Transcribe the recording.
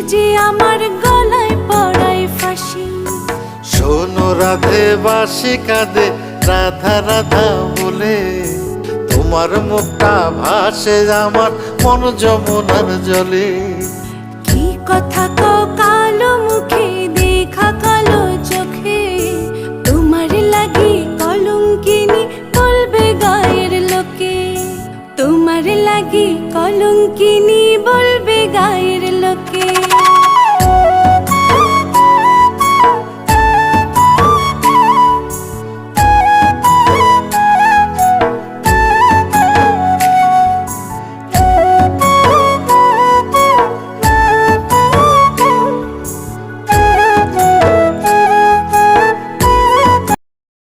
যে আমার গলায় পড়ায় ফাঁসি। শোনো রাধে বাঁশি কাঁদে রাধা রাধা বলে, তোমার মুখটা ভাসে আমার মন যমুনার জলে। কি কথা কও কালো মুখে দেখা কালো চোখে, তোমার লাগি কলঙ্কিনী বলবে গায়ের লোকে, তোমার লাগি কলঙ্কিনী